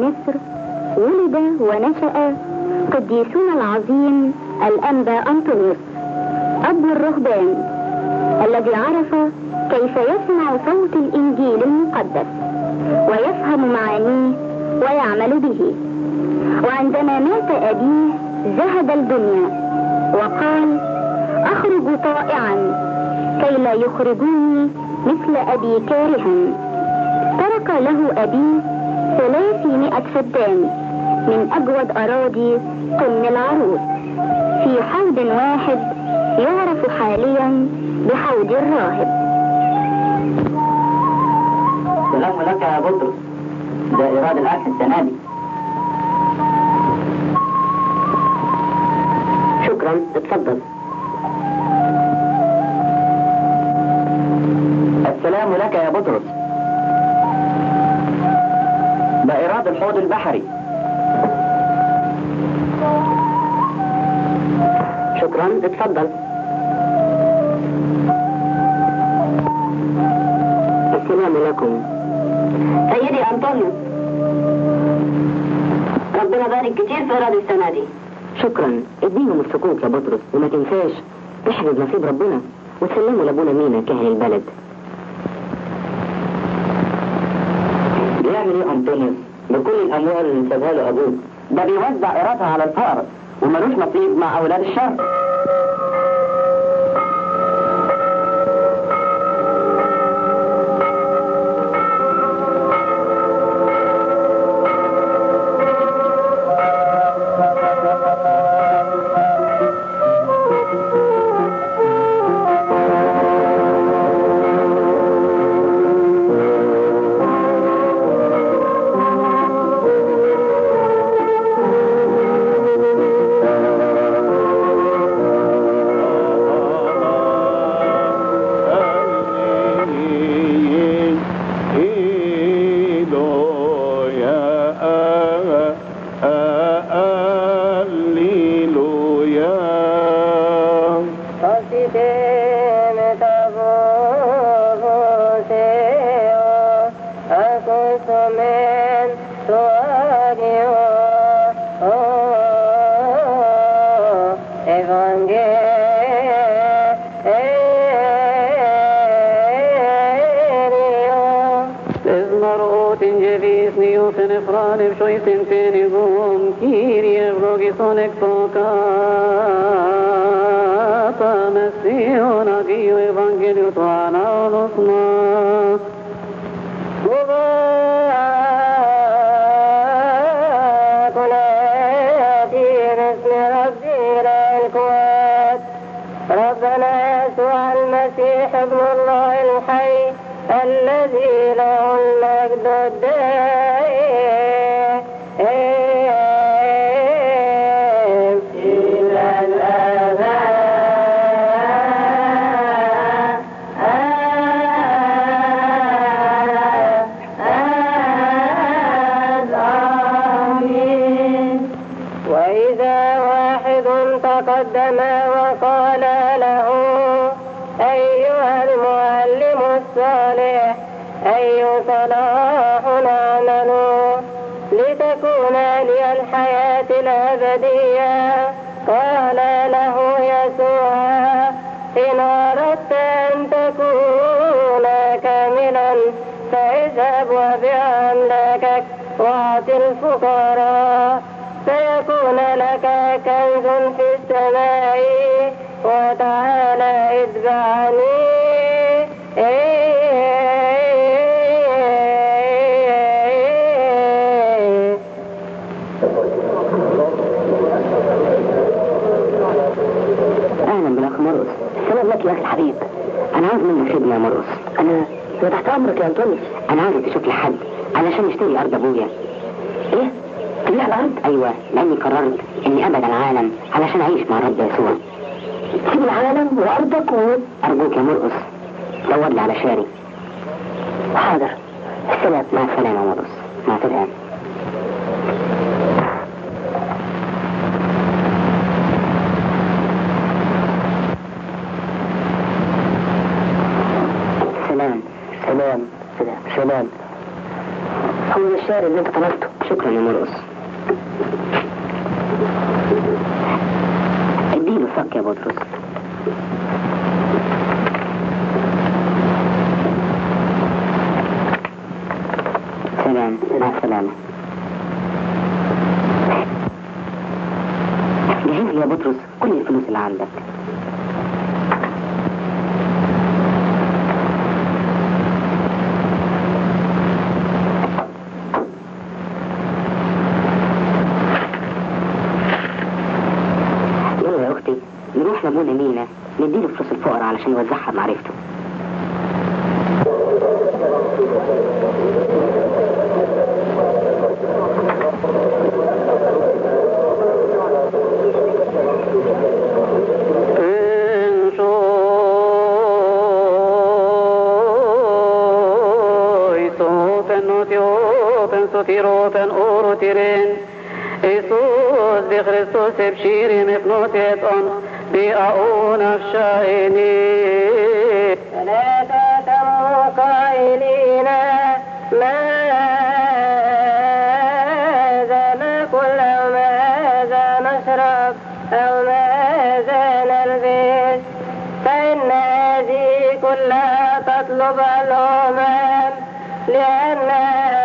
مصر ولد ونشأ قديسنا العظيم الأنبا أنطونيوس أب الرهبان، الذي عرف كيف يسمع صوت الإنجيل المقدس ويفهم معانيه ويعمل به. وعندما مات أبيه زهد الدنيا وقال: أخرج طائعا كي لا يخرجوني مثل أبي كارها. ترك له أبيه 300 فدان من أجود أراضي قم العروس في حوض واحد يعرف حاليا بحوض الراهب. سلام لك يا بطرس، ده إيراد الأكل السنة دي. شكرا، اتفضل. السلام لك يا بطرس، ده إيراد الحوض البحري. شكرا، اتفضل. السلام لكم. سيدي أنطونيوس، ربنا بارك كتير في إيراد السنة دي. شكرا، اديهم السكوت يا بطرس، وما تنساش تحفظ نصيب ربنا وتسلموا لابونا مينا كاهن البلد. بيعمل ايه أنطونيوس بكل الأموال اللي سابها له أبوه؟ ده بيوزع إيرادها على الفقراء وملوش نصيب مع أولاد الشر. أنا عاوزك تشوف لي حد علشان اشتري أرض أبويا. إيه؟ تبيع الأرض؟ أيوة، لأني قررت إني أبعد العالم علشان أعيش مع رب يسوع. تسيب العالم وأرضك أرجوك يا مرقص دور لي على شاري. حاضر. السلام. مع السلامة يا مرقص. مع السلامة. سلام. هو الشارع الخير اللي انت طلبته. شكرا يا مرقص. اديله صك يا بطرس. سلام. مع السلامة. جهز لي يا بطرس كل الفلوس اللي عندك. يلا يا اختي نروح لابونا مينا نديله فلوس الفقراء علشان يوزعها بمعرفته. Tiroten orotiren Jesus de Christus ebshiri mepnotet on bi'aun afshaini la tatamu qailina ماذا نأكل أو ماذا نشرب أو ماذا نلبس فإن هذه كلها تطلب الأمم لأن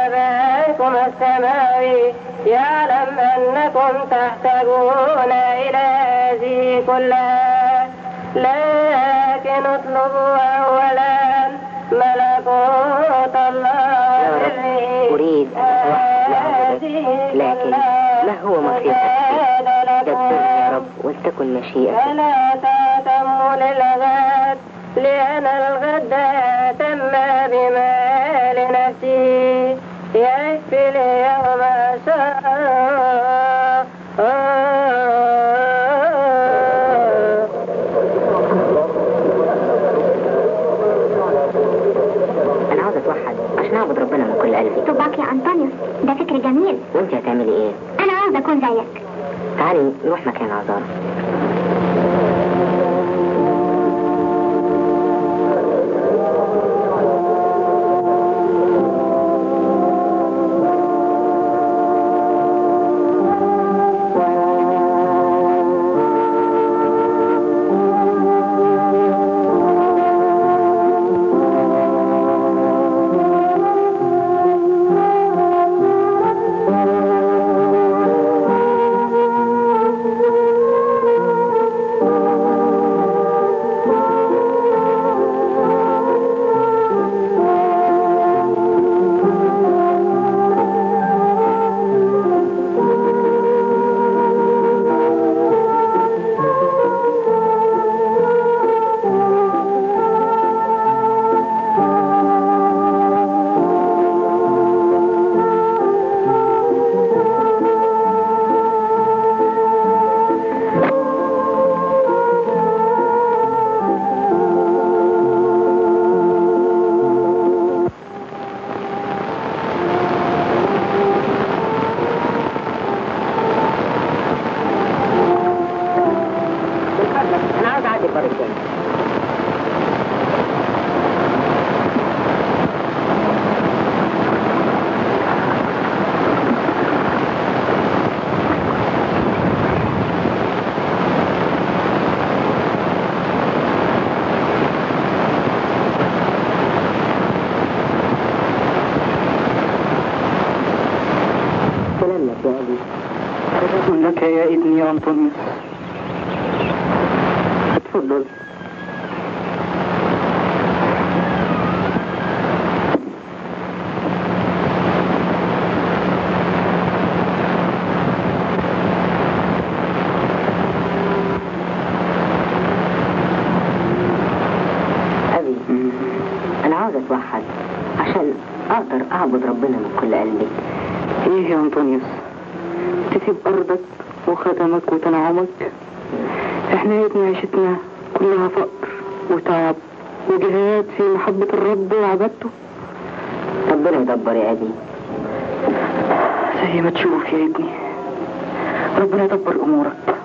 أباكم السماوي يعلم أنكم تحتاجون إلى هذه كلها لكن اطلبوا أولا ملكوت الله. أريد لكن ما هو مصيرك؟ دبر يا رب ولتكن مشيئتك. فلا تهتموا للغد لأن الغد تم بما لنفسه يكفي اليوم ما شاء. أنا عاوز أتوحد عشان أعبد ربنا من كل قلبي. طباك يا أنطونيوس، ده فكر جميل. وأنت هتعملي إيه؟ أنا عاوز أكون زيك. تعالي نروح مكان عذارى. لك يا ابني أنطونيوس. اتفضل. أبي أنا عاوز أتوحد عشان أقدر أعبد ربنا من كل قلبي. إيه يا أنطونيوس؟ تسيب أرضك وخدمك وتنعمك؟ إحنا يا ابني عيشتنا كلها فقر وتعب وجهاد في محبة الرب وعبادته. ربنا يدبر يا أبي. زي ما تشوف يا ابني ربنا يدبر أمورك.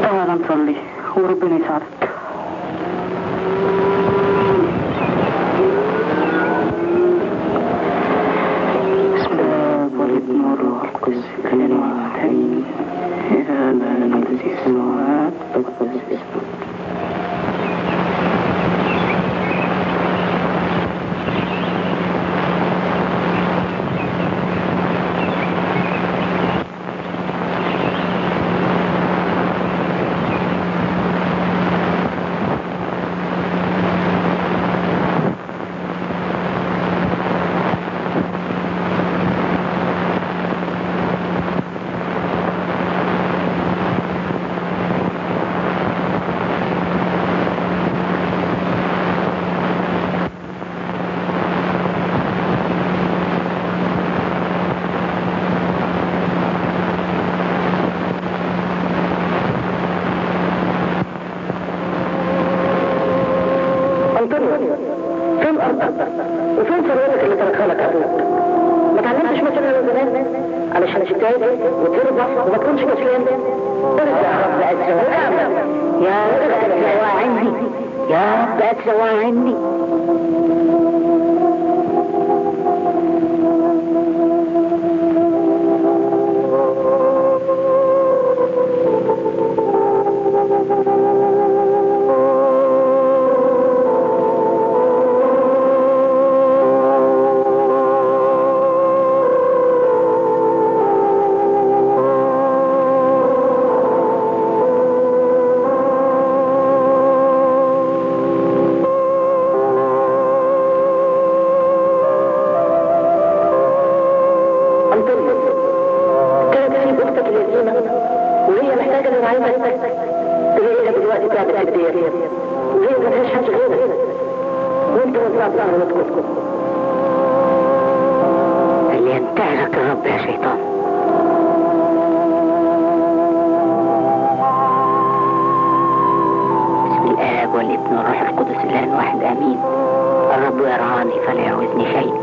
تعال نصلي وربنا يساعدك. والابن والروح القدس الإله واحد آمين. يا أبانا الذي في السماوات تقدس اسمك. فين أرضك؟ وفين ثروتك اللي تركها لك أبوك؟ ما تعلمتش مثلا من زمان علشان تجتهد وتربح وما تكونش كسلان؟ ارجع يا رب أتسوى يا رب أتسوى عندي يا رب أتسوى عندي. وهي محتاجة للعينة تلاقيها دلوقتي تعبت الدير وهي ما فيهاش حاجة غيرك وانت وزرع ظهر وتكتكت. اللي ينتهزك الرب يا شيطان. بسم الآب والابن والروح القدس الآن واحد آمين. الرب يرعاني فلا يعوزني شيء.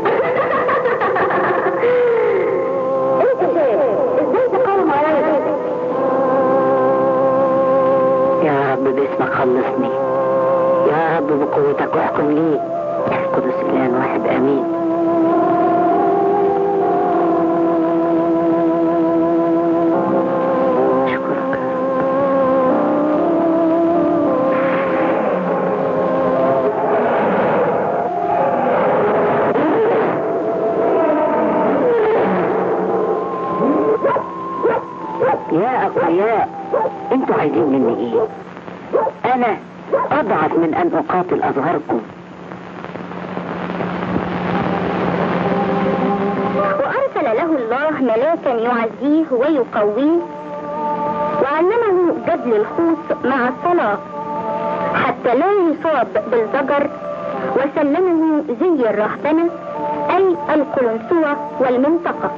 يا رب باسمك خلصني يا رب بقوتك واحكم لي. القدس الآن واحد آمين. أشكرك يا أقوياء. انتوا عايزين مني ايه؟ انا اضعف من ان اقاتل اصغركم. وارسل له الله ملاكا يعزيه ويقويه وعلمه جبل الخوص مع الصلاة حتى لا يصاب بالضجر وسلمه زي الرهبنة اي القلنسوة والمنطقة.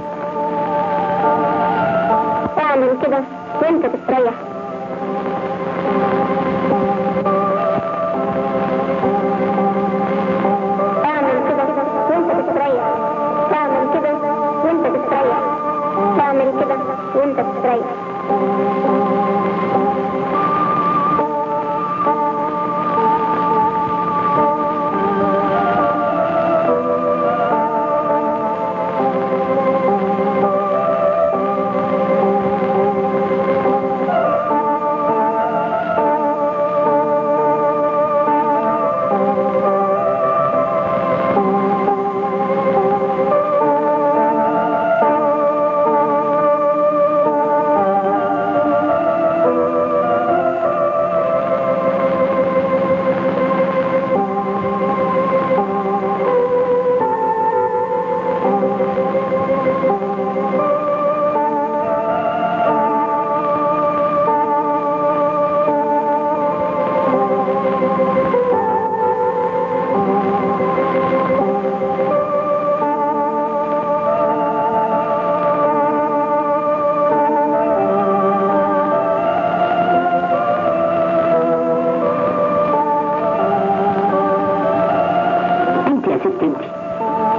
اعمل كده وانت تستريح. اعمل كده وانت تستريح. اعمل كده وانت تستريح. اعمل كده وانت تستريح.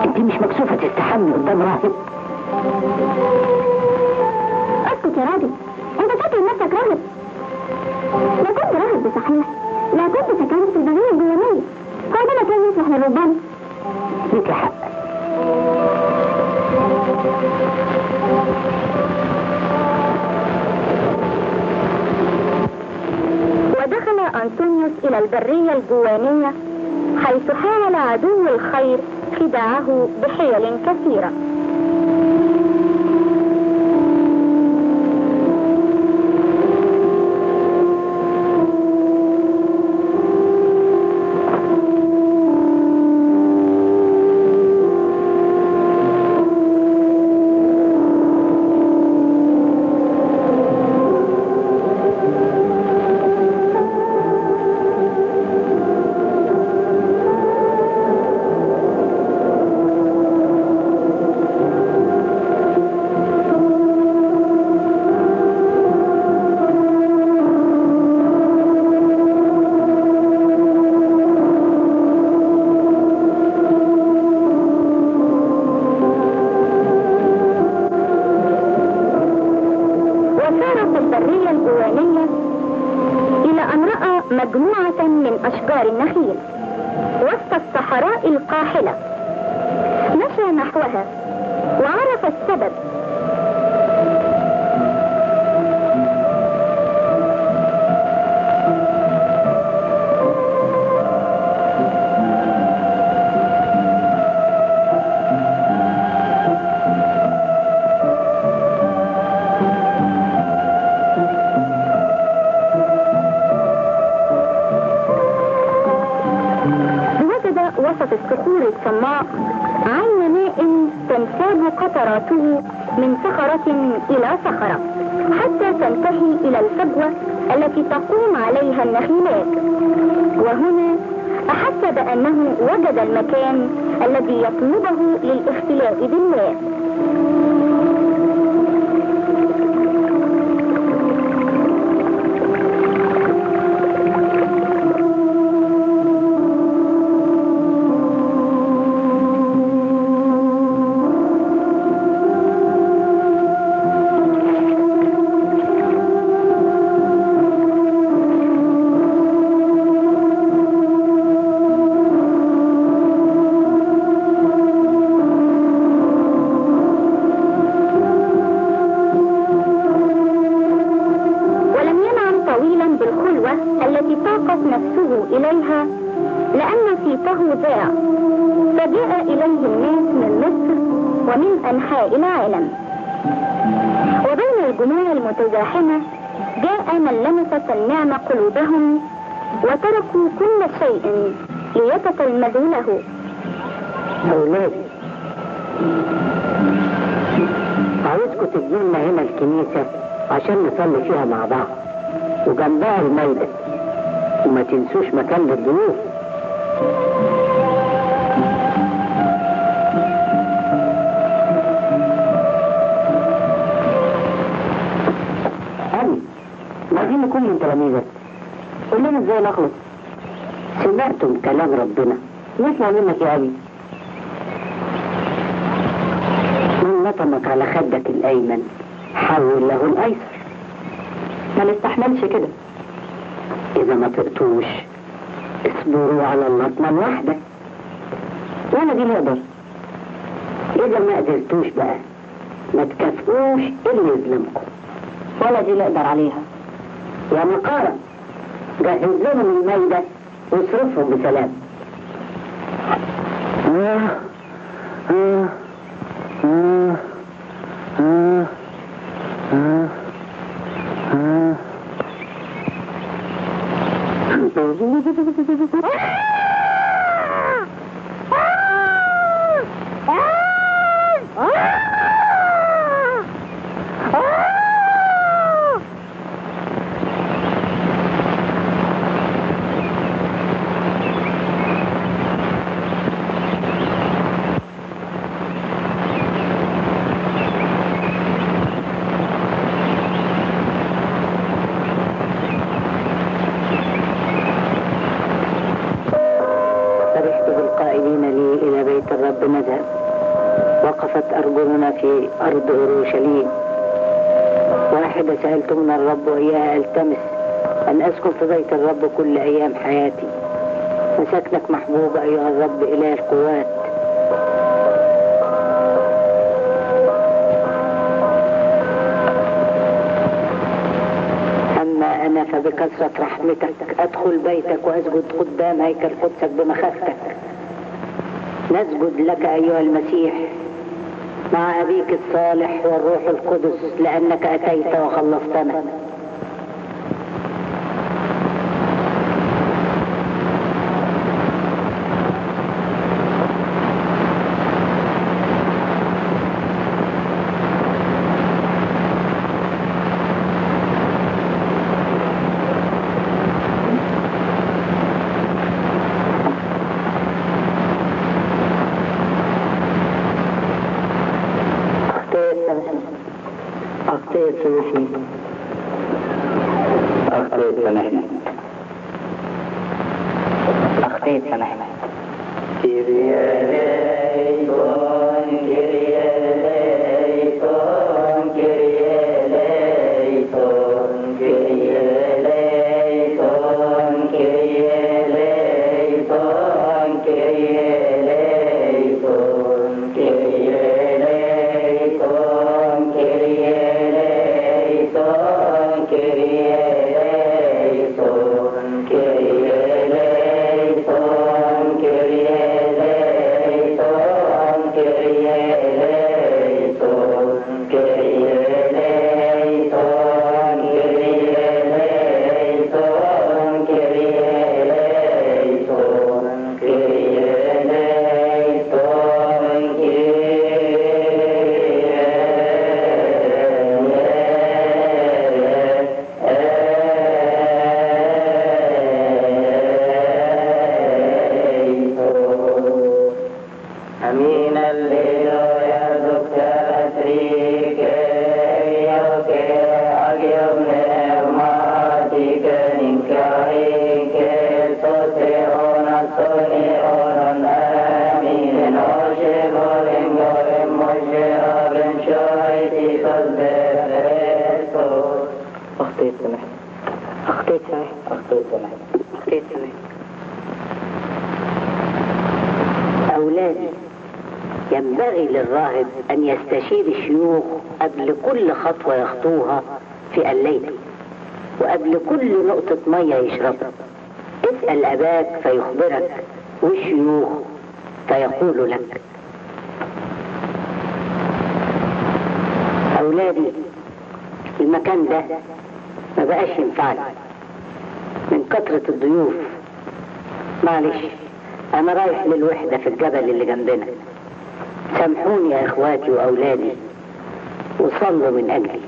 انت مش مكسوفة تستحمي قدام راهب؟ اسكت يا راجل، انت فاكر نفسك راهب؟ لا كنت راهب بصحيح، لا كنت سكنت في البرية الديانية. هو ده مكان يصلح للرهبان. ليك حق. إلى البرية الجوانية، حيث حاول عدو الخير خداعه بحيل كثيرة. مجموعة من أشجار النخيل وسط الصحراء القاحلة. مشى نحوها وعرف السبب. وسط الصخور الصماء عين ماء تنساب قطراته من صخرة إلى صخرة حتى تنتهي إلى الفجوة التي تقوم عليها النخيلات. وهنا أحس بأنه وجد المكان الذي يطلبه للاختلاء بالماء. التي طاقت نفسه إليها لأن صيته ضاع، فجاء إليه الناس من مصر ومن أنحاء العالم. وبين الجموع المتزاحمة جاء من لمست النعمة قلوبهم وتركوا كل شيء ليتتلمذوا له. أولادي، عاوزكم تجينا هنا الكنيسة عشان نصلي فيها مع بعض، وجنبها الميدان، وما تنسوش مكان للضيوف. أبي، عايزين نكون من تلاميذك، قول لنا ازاي نخلص. سمعتم كلام ربنا، نسمع منك يا أبي. من نطمك على خدك الأيمن حول له الأيسر. ما نستحملش كده. إذا ما طقتوش اصبروا على اللطمة الواحدة، وانا دي نقدر. إذا ما قدرتوش بقى ما تكافئوش اللي يظلمكم، ولا دي نقدر عليها. يا مقارن، جهز لهم الميدة واصرفهم بسلام. الرب نذهب، وقفت أرجلنا في أرض أورشليم. واحدة سألت من الرب وإياها ألتمس، أن أسكن في بيت الرب كل أيام حياتي، مساكنك محبوبة أيها الرب إله القوات. أما أنا فبكثرة رحمتك أدخل بيتك وأسجد قدام هيكل قدسك بمخافتك. نسجد لك أيها المسيح مع أبيك الصالح والروح القدس لأنك أتيت وخلصتنا. أخطيت سامحني. أخطيت سامحني. أخطيت سامحني. أولادي، ينبغي للراهب أن يستشير الشيوخ قبل كل خطوة يخطوها في الليل وقبل كل نقطة مية يشربها. اسأل أباك فيخبرك والشيوخ فيقول لك. أولادي، المكان ده ما بقاش ينفعني من كثرة الضيوف. معلش، أنا رايح للوحدة في الجبل اللي جنبنا. سامحوني يا إخواتي وأولادي وصلوا من أجلي.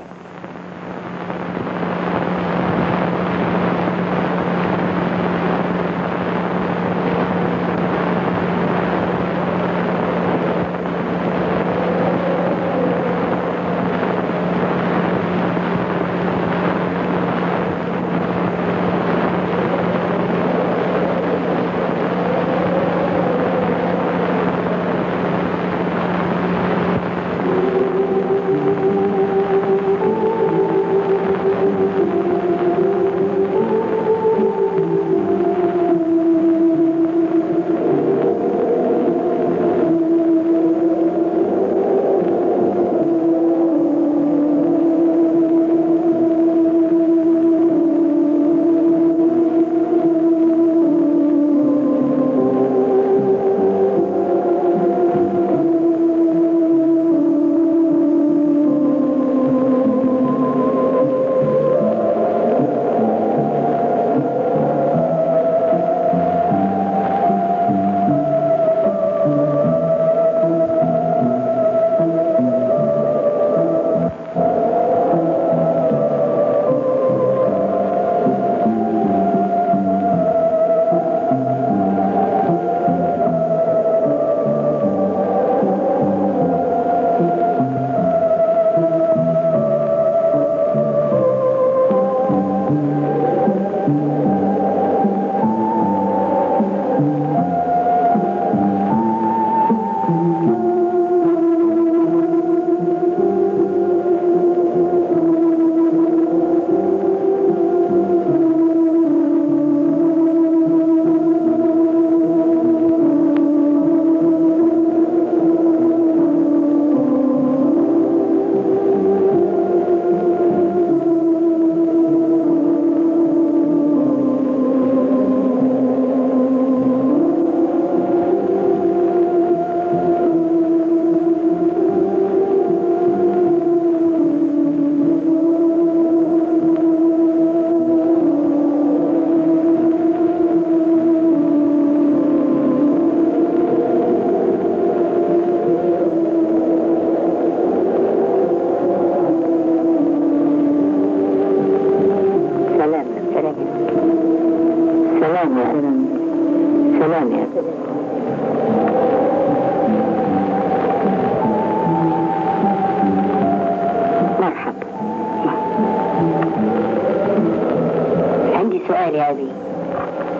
مال يا أبي؟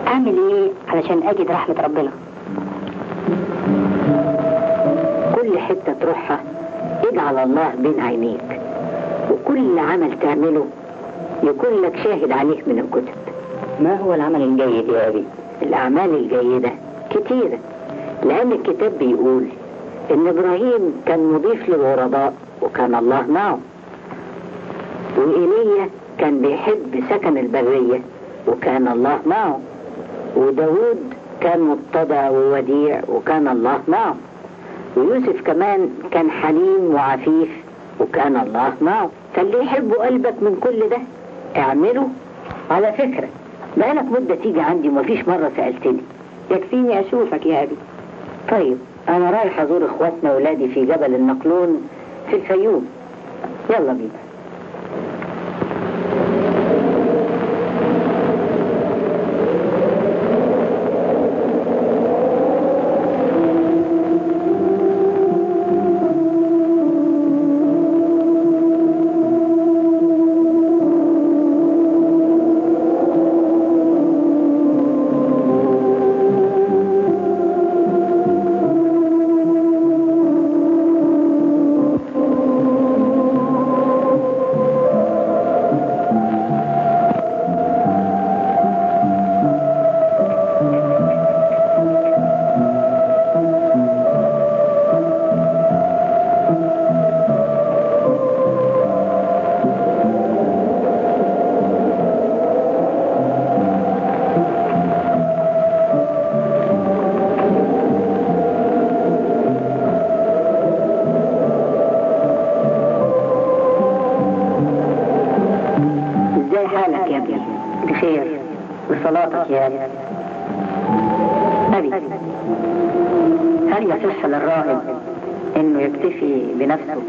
أعمل إيه علشان أجد رحمة ربنا؟ كل حتة تروحها اجعل الله بين عينيك، وكل عمل تعمله يكون لك شاهد عليه من الكتب. ما هو العمل الجيد يا أبي؟ الأعمال الجيدة كتيرة، لأن الكتاب بيقول إن إبراهيم كان مضيف للغرباء وكان الله معه، وإيليا كان بيحب سكن البرية وكان الله معه، وداود كان متضع ووديع وكان الله معه، ويوسف كمان كان حليم وعفيف وكان الله معه. فاللي يحب قلبك من كل ده اعمله. على فكرة بقالك مدة تيجي عندي ومفيش مرة سألتني. يكفيني أشوفك يا أبي. طيب أنا رايح أزور إخواتنا ولادي في جبل النقلون في الفيوم. يلا بينا. بخير بصلاتك يا أبي. هل يصح للراهب إنه يكتفي بنفسه؟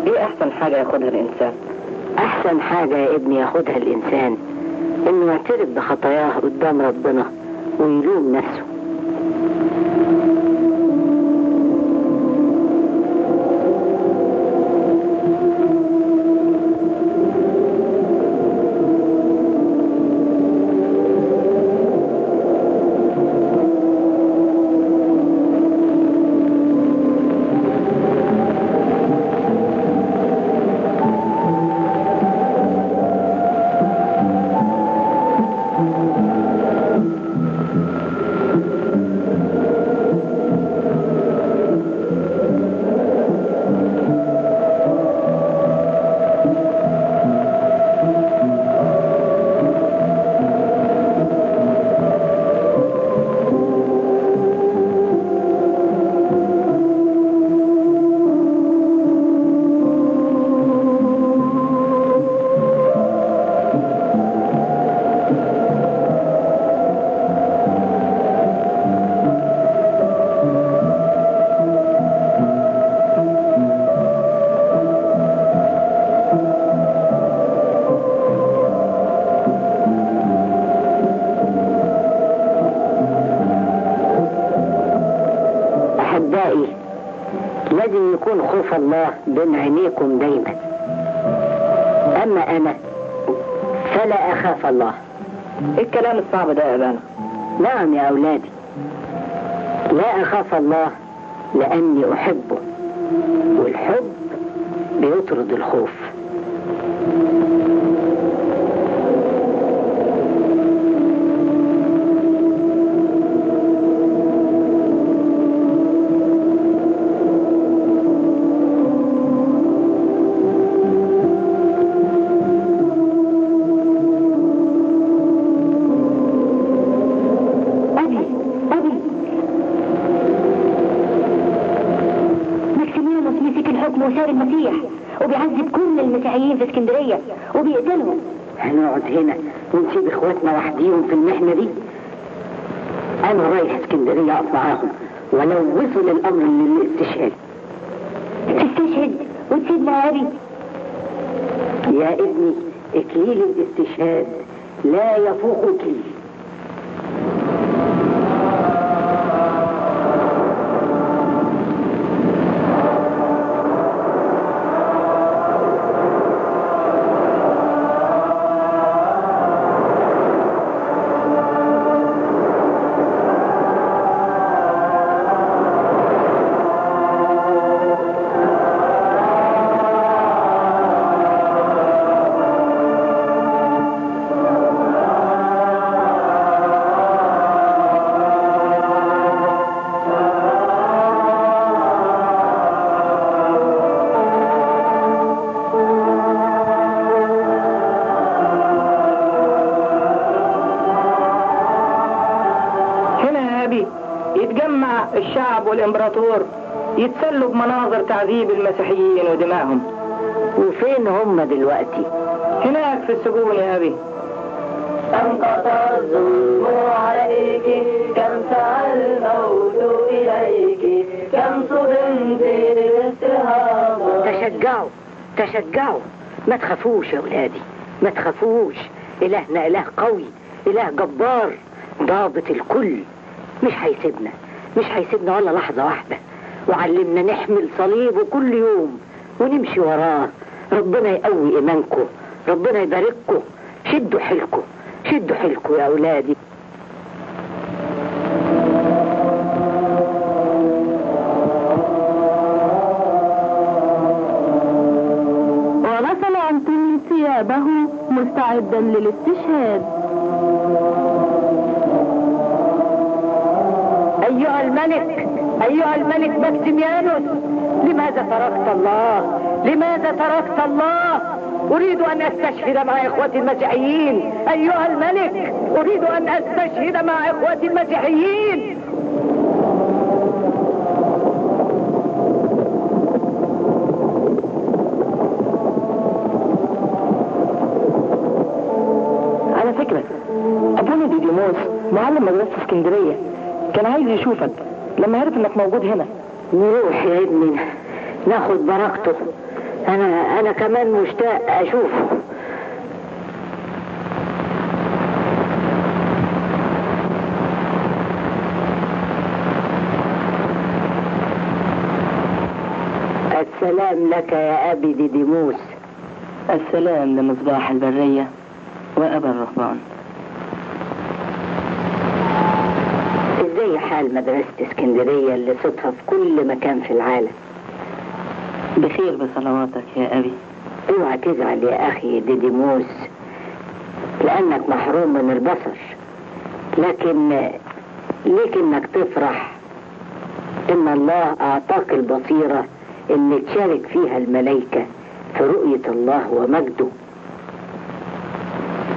ايه احسن حاجة ياخدها الانسان؟ احسن حاجة يا ابني ياخدها الانسان انه يعترف بخطاياه قدام ربنا ويلوم نفسه. أحبائي، لازم يكون خوف الله بين عينيكم دايما. أما أنا فلا أخاف الله. إيه الكلام الصعب ده يا أبانا؟ نعم يا أولادي، لا أخاف الله لأني أحبه، والحب بيطرد الخوف. وسار المسيح وبيعذب كل المسيحيين في اسكندرية وبيقتلهم. هنقعد هنا ونسيب اخواتنا وحديهم في المحنة دي؟ انا رايح اسكندرية اقف معاهم ولو وصل الامر للاستشهاد. تستشهد وتسيبنا يا ابي؟ يا ابني اكليل الاستشهاد لا يفوق اكليل. يتجمع الشعب والامبراطور يتسلوا بمناظر تعذيب المسيحيين ودمائهم. وفين هم دلوقتي؟ هناك في السجون يا أبي. انقطع الظلم عليك، كم سعى الموت إليك، كم صدمت باستهابة. تشجعوا، ما تخافوش يا ولادي، ما تخافوش. إلهنا إله قوي، إله جبار ضابط الكل، مش هيسيبنا ولا لحظة واحدة، وعلمنا نحمل صليبه كل يوم ونمشي وراه. ربنا يقوي إيمانكم، ربنا يبارككم. شدوا حيلكم يا أولادي. ونزل أنطونيوس ثيابه مستعدا للاستشهاد. أيها الملك ماكسيميانوس، لماذا تركت الله؟ أريد أن أستشهد مع إخوتي المسيحيين. أيها الملك، أريد أن أستشهد مع إخوتي المسيحيين. على فكرة أبونا ديديموس معلم مدرسة اسكندرية كان عايز يشوفك لما عرف انك موجود هنا. نروح يا ابني ناخد بركته، انا كمان مشتاق اشوفه. السلام لك يا ابي ديديموس. السلام لمصباح البرية وابا الرهبان. ازاي حال مدرسة اسكندرية اللي صوتها في كل مكان في العالم؟ بخير بصلواتك يا أبي. اوعى تزعل يا أخي ديديموس لأنك محروم من البصر، لكن ليك إنك تفرح إن الله أعطاك البصيرة اللي تشارك فيها الملائكة في رؤية الله ومجده.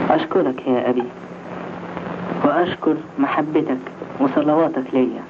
أشكرك يا أبي، وأشكر محبتك وصلواتك ليا.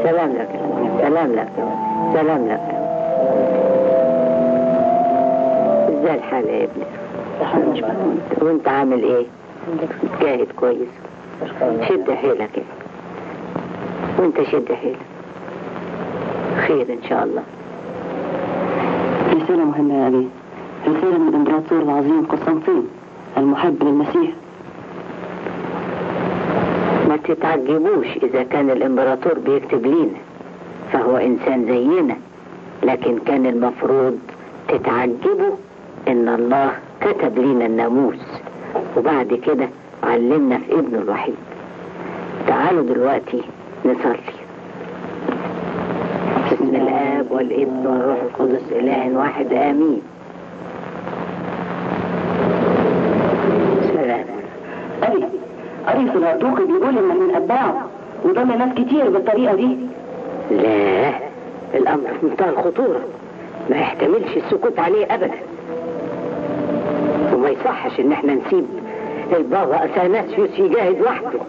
سلام لك، سلام لك، سلام لك. ازاي الحال يا ابني؟ وانت عامل ايه؟ جاهد كويس. شد حيلك ايه، وانت شد حيلك، خير ان شاء الله. رسالة مهمة يا أبي، رسالة من الإمبراطور العظيم قسطنطين المحب للمسيح. ما تتعجبوش إذا كان الإمبراطور بيكتب لينا، فهو إنسان زينا، لكن كان المفروض تتعجبوا إن الله كتب لينا الناموس وبعد كده علمنا في ابنه الوحيد. تعالوا دلوقتي نصلي. بسم الآب والابن والروح القدس إله واحد آمين. سلام. أبي سلطوقي بيقول إنك من أتباعه وضل ناس كتير بالطريقة دي. لا، الأمر في منتهى الخطورة، ما يحتملش السكوت عليه أبدا، وما يصحش إن احنا نسيب البابا أثناسيوس يجاهد وحده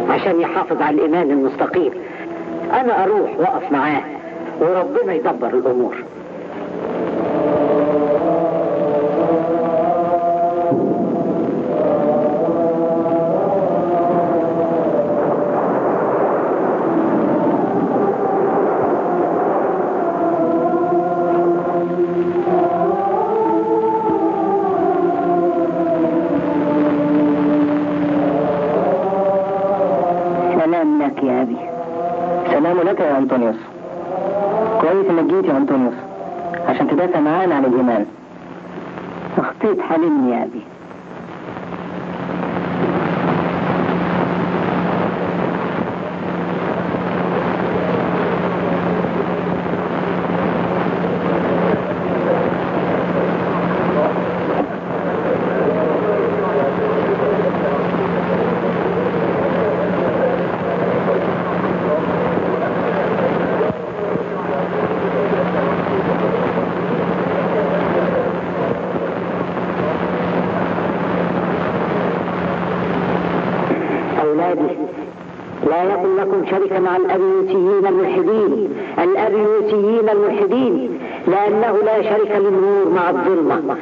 عشان يحافظ على الإيمان المستقيم. أنا أروح وأقف معاه وربنا يدبر الأمور. سلام لك يا أبي. سلام لك يا أنطونيوس. كويس إنك جيت يا أنطونيوس عشان تدافع معانا عن الإيمان. أخطيت حلمني يا أبي. لا يكن لكم شركة مع الأريوسيين الملحدين، لأنه لا شرك للنور مع الظلمة.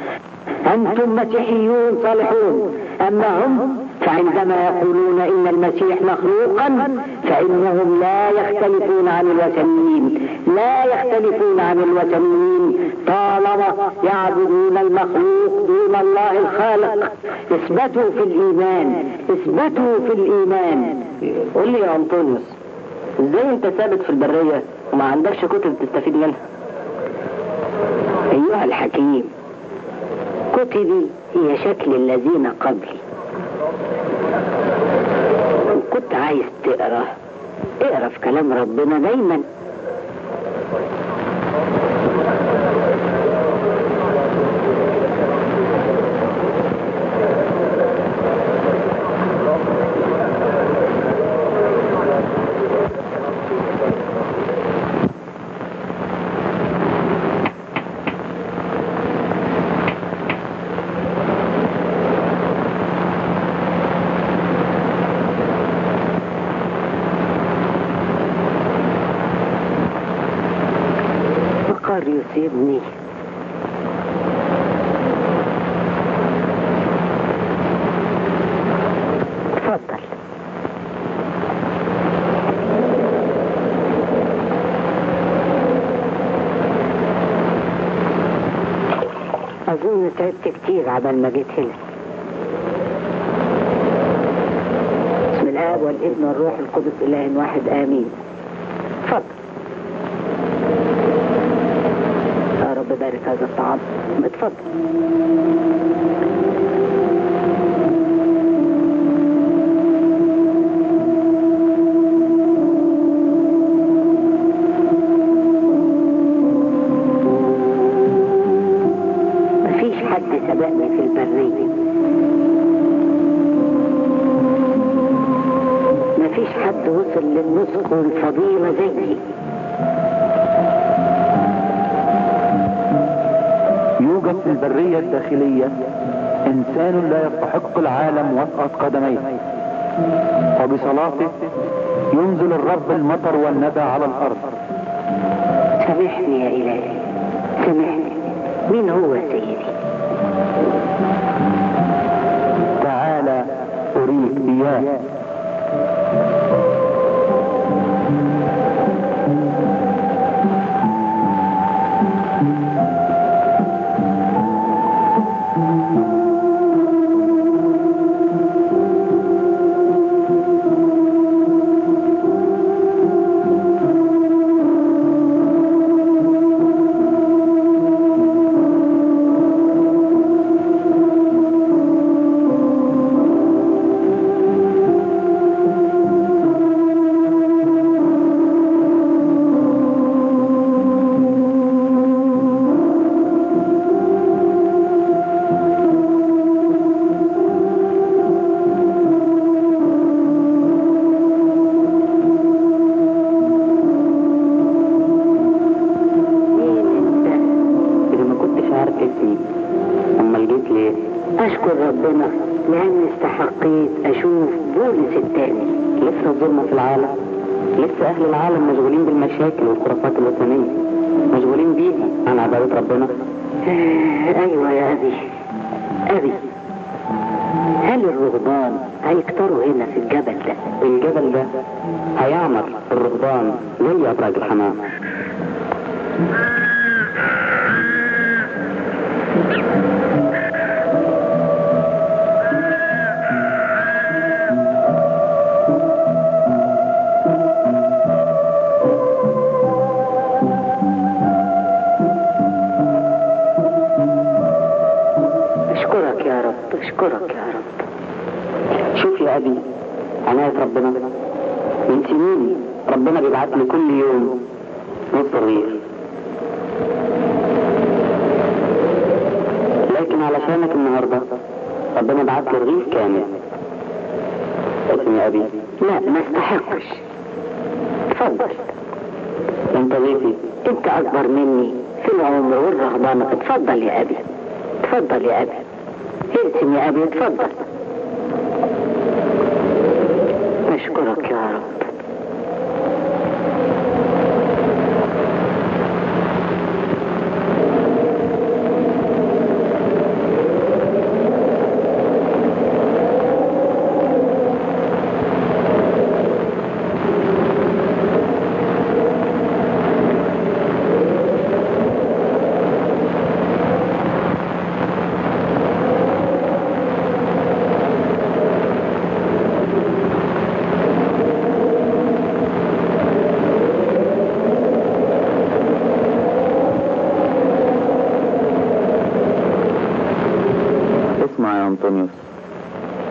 أنتم مسيحيون صالحون، أما هم فعندما يقولون إن المسيح مخلوقا فإنهم لا يختلفون عن الوثنيين طالما يعبدون المخلوق دون الله الخالق. اثبتوا في الإيمان. قول لي يا أنطونيوس، ازاي انت ثابت في البرية وما عندكش كتب تستفيد منها؟ أيها الحكيم، كتبي هي شكل الذين قبلي. كنت عايز اقرا في كلام ربنا دايما. يصيبني تفضل. أظن تعبت كتير عبال ما جيت هنا. بسم الآب والابن والروح القدس إله واحد آمين. تفضل. بارك هذا الطعام. اتفضل. مفيش حد سبقني في البرية، مفيش حد وصل للنسك والفضيلة زيي. يوجد في البرية الداخلية إنسان لا يستحق العالم وطأة قدميه، وبصلاته ينزل الرب المطر والندى على الأرض. سامحني يا إلهي، سامحني. مين هو يا سيدي؟ تعالى أريك إياه. أشكر ربنا لأني استحقيت أشوف بولس التاني. لسه الظلمة في العالم، لسه أهل العالم مشغولين بالمشاكل والخرافات الوثنية، مشغولين بيها عن عبادة ربنا. أيوة يا أبي، هل الرهبان هيكتروا هنا في الجبل ده؟ الجبل ده هيعمر الرهبان زي أبراج الحمام. أشكرك يا رب. شوف يا أبي، عناية ربنا من سنين ربنا بيبعت لي كل يوم نص رغيف، لكن علشانك النهاردة ربنا بعت لي رغيف كامل. اسم يا أبي. لا ما استحقش. اتفضل. انت ضيفي، انت أكبر مني في العمر والرهبانة. اتفضل يا أبي، اتفضل يا أبي. ارسم يا أبي، اتفضل. أشكرك يا رب.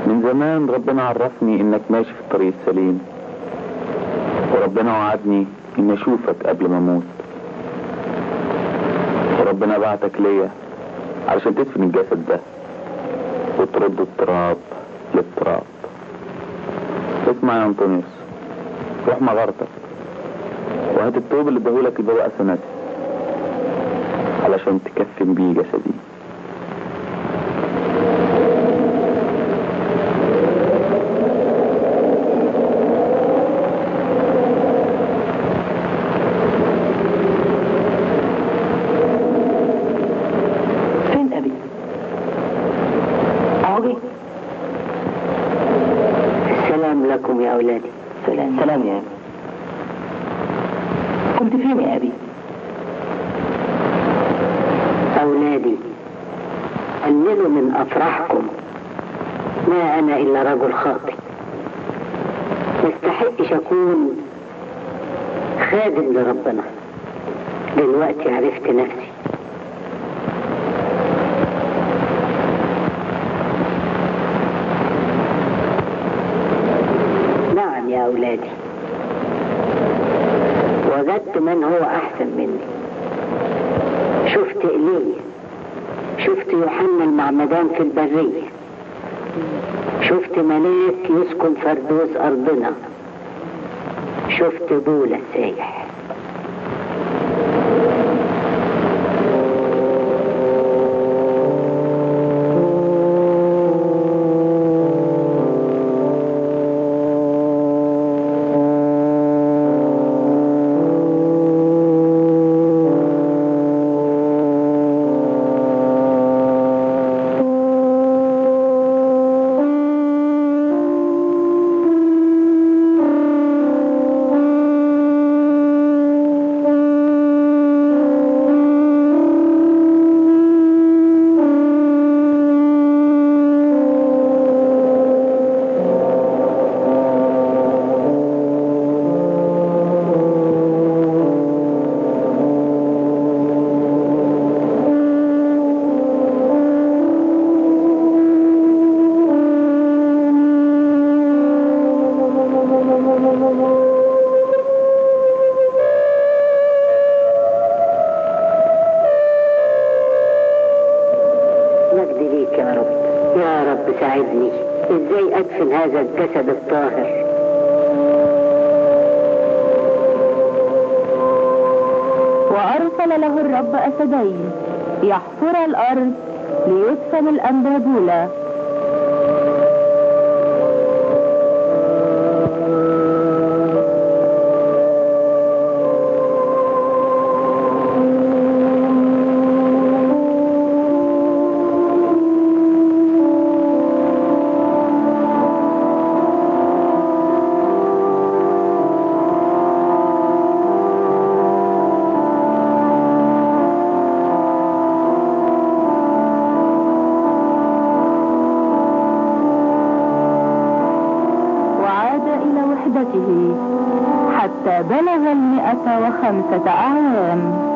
من زمان ربنا عرفني انك ماشي في الطريق السليم، وربنا وعدني اني اشوفك قبل ما اموت، وربنا بعتك ليا علشان تدفن الجسد ده وترد التراب للتراب. اسمع يا انطونيوس، روح مغارتك وهات الثوب اللي اداهولك البابا اثناسي علشان تكفن بيه جسدي. سلام يا أبي. كنت فين يا أبي؟ أولادي، قللوا من أفراحكم، ما أنا إلا رجل خاطئ، ما استحقش أكون خادم لربنا. دلوقتي عرفت نفسي. نعم يا أولادي، وجدت من هو أحسن مني. شفت إيليا، شفت يوحنا المعمدان في البرية، شفت ملاك يسكن فردوس أرضنا، شفت بولا السايح. مجد ليك يا رب، يا رب ساعدني ازاي ادفن هذا الجسد الطاهر. وأرسل له الرب أسدين يحفر الأرض ليدفن الأنبابولة. حتى بلغ 105 عام.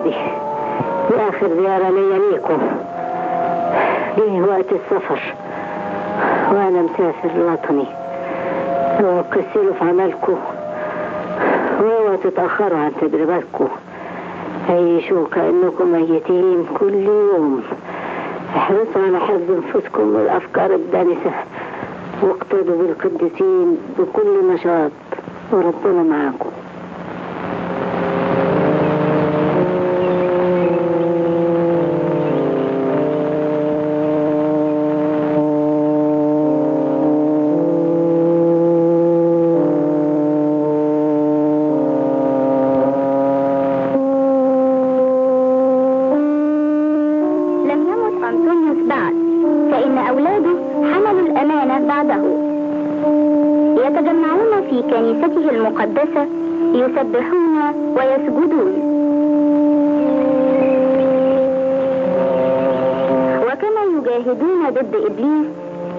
دي آخر زيارة ليا ليكم، جه وقت السفر وأنا مسافر لوطني. اوعوا تكسلوا في عملكم واوعوا تتأخروا عن تدريباتكم، عيشوا كأنكم ميتين كل يوم. احرصوا على حفظ نفوسكم من الأفكار الدانسة واقتدوا بالقديسين بكل نشاط، وربنا معاكم. يتجمعون في كنيسته المقدسة يسبحون ويسجدون، وكما يجاهدون ضد إبليس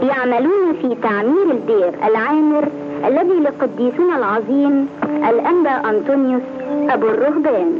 يعملون في تعمير الدير العامر الذي لقديسنا العظيم الأنبا أنطونيوس أبو الرهبان.